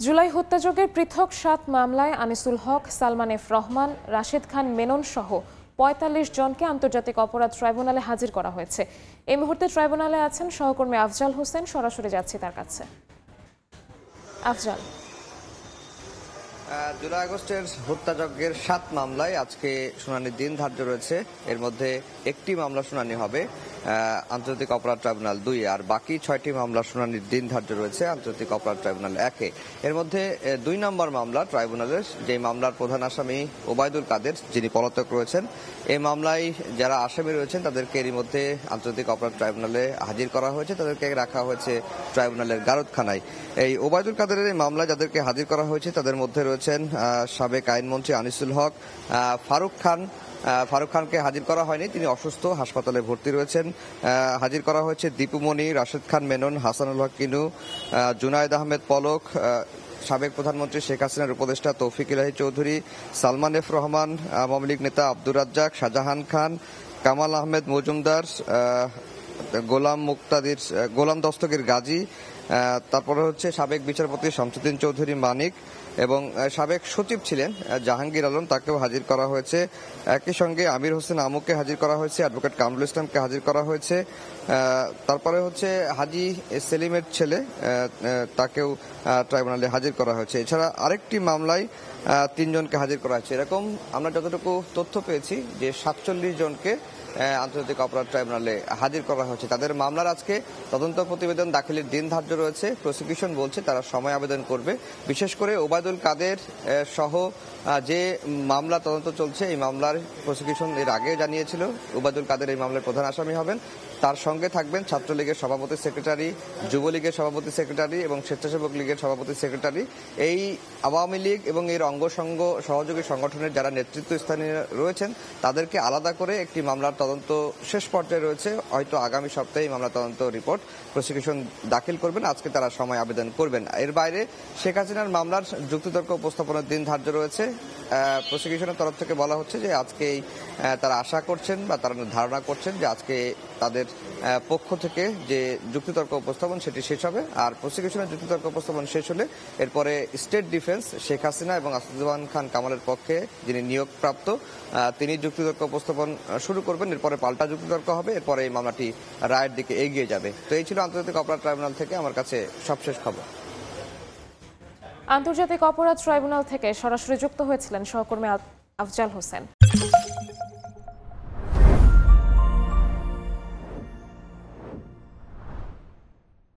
জুলাই হত্যাযজ্ঞের পৃথক ৭ মামলায় আনিসুল হক, সালমান এফ রহমান, রাশেদ খান মেনন সহ ৪৫ জনকে আন্তর্জাতিক অপরাধ ট্রাইব্যুনালে হাজির করা হয়েছে। এই মুহূর্তে ট্রাইব্যুনালে আছেন সহকর্মী আফজাল হোসেন। সরাসরি যাচ্ছি তার কাছে। আফজাল, জুলাই আগস্টের হত্যাযজ্ঞের ৭ মামলায় আজকে শুনানির দিন ধার্য রয়েছে। এর মধ্যে একটি মামলা শুনানি হবে আন্তর্জাতিক অপরাধ ট্রাইব্যুনাল ২, আর বাকি ৬টি মামলা শুনানির দিন ধার্য রয়েছে আন্তর্জাতিক অপরাধ ট্রাইব্যুনাল ১-এ। এর মধ্যে ২ নম্বর মামলা ট্রাইব্যুনালের যে মামলার প্রধান আসামি ওবায়দুল কাদের, যিনি পলাতক রয়েছেন, এই মামলায় যারা আসামি রয়েছেন তাদেরকে এরই মধ্যে আন্তর্জাতিক অপরাধ ট্রাইব্যুনালে হাজির করা হয়েছে। তাদেরকে রাখা হয়েছে ট্রাইব্যুনালের গারদখানায়। এই ওবায়দুল কাদেরের এই মামলায় যাদেরকে হাজির করা হয়েছে তাদের মধ্যে রয়েছেন সাবেক আইনমন্ত্রী আনিসুল হক, ফারুক খানকে হাজির করা হয়নি, তিনি অসুস্থ, হাসপাতালে ভর্তি রয়েছেন। হাজির করা হয়েছে দীপুমণি, রাশেদ খান মেনন, হাসানুল হক কিনু, জুনায়েদ আহমেদ পলক, সাবেক প্রধানমন্ত্রী শেখ হাসিনার উপদেষ্টা তৌফিক ইলাহি চৌধুরী, সালমান এফ রহমান, আওয়ামী লীগ নেতা আব্দুর রাজ্জাক, শাহজাহান খান, কামাল আহমেদ মজুমদার, গোলাম দস্তগীর গাজী, তারপরে হচ্ছে সাবেক বিচারপতি শামসুদ্দিন চৌধুরী মানিক এবং সাবেক সচিব ছিলেন জাহাঙ্গীর আলম, তাকেও হাজির করা হয়েছে। একই সঙ্গে আমির হোসেন আমুকে হাজির করা হয়েছে, অ্যাডভোকেট কামরুল ইসলামকে হাজির করা হয়েছে। তারপরে হচ্ছে হাজি সেলিমের ছেলে, তাকেও ট্রাইব্যুনালে হাজির করা হয়েছে। এছাড়া আরেকটি মামলায় ৩ জনকে হাজির করা হয়েছে। এরকম আমরা যতটুকু তথ্য পেয়েছি যে ৪৭ জনকে আন্তর্জাতিক অপরাধ ট্রাইব্যুনালে হাজির করা হয়েছে। তাদের মামলার আজকে তদন্ত প্রতিবেদন দাখিলের দিন ধার্য রয়েছে। প্রসিকিউশন বলছে তারা সময় আবেদন করবে। বিশেষ করে ওবায়দুল কাদের সহ যে মামলা তদন্ত চলছে, এই মামলার প্রসিকিউশন এর আগে জানিয়েছিল ওবায়দুল কাদের এই মামলার প্রধান আসামি হবেন। তার সঙ্গে থাকবেন ছাত্রলীগের সভাপতি সেক্রেটারি, যুবলীগের সভাপতি সেক্রেটারি এবং স্বেচ্ছাসেবক লীগের সভাপতি সেক্রেটারি। এই আওয়ামী লীগ এবং এর অঙ্গসঙ্গ সহযোগী সংগঠনের যারা নেতৃত্বস্থানীয় রয়েছেন তাদেরকে আলাদা করে একটি মামলার তদন্ত শেষ পর্যায়ে রয়েছে। হয়তো আগামী সপ্তাহে মামলা তদন্ত রিপোর্ট প্রসিকিউশন দাখিল করবেন। আজকে তারা সময় আবেদন করবেন। এর বাইরে শেখ হাসিনার মামলার যুক্তিতর্ক উপস্থাপনের দিন ধার্য রয়েছে। প্রসিকিউশনের তরফ থেকে বলা হচ্ছে যে আজকেই তারা আশা করছেন বা তারা ধারণা করছেন যে আজকে তাদের পক্ষ থেকে যে যুক্তিতর্ক উপস্থাপন সেটি শেষ হবে। আর প্রসিকিউশনের যুক্তিতর্ক উপস্থাপন শেষ হলে এরপরে স্টেট ডিফেন্স শেখ হাসিনা এবং আসাদুজ্জামান খান কামালের পক্ষে যিনি নিয়োগপ্রাপ্ত, তিনি যুক্তিতর্ক উপস্থাপন শুরু করবেন। এরপরে পাল্টা যুক্তিতর্ক হবে। এরপরে এই মামলাটি রায়ের দিকে এগিয়ে যাবে। তো এই ছিল আন্তর্জাতিক অপরাধ ট্রাইব্যুনাল থেকে আমার কাছে সবশেষ খবর। আন্তর্জাতিক অপরাধ ট্রাইব্যুনাল থেকে সরাসরি যুক্ত হয়েছিলেন সহকর্মী আফজাল হোসেন।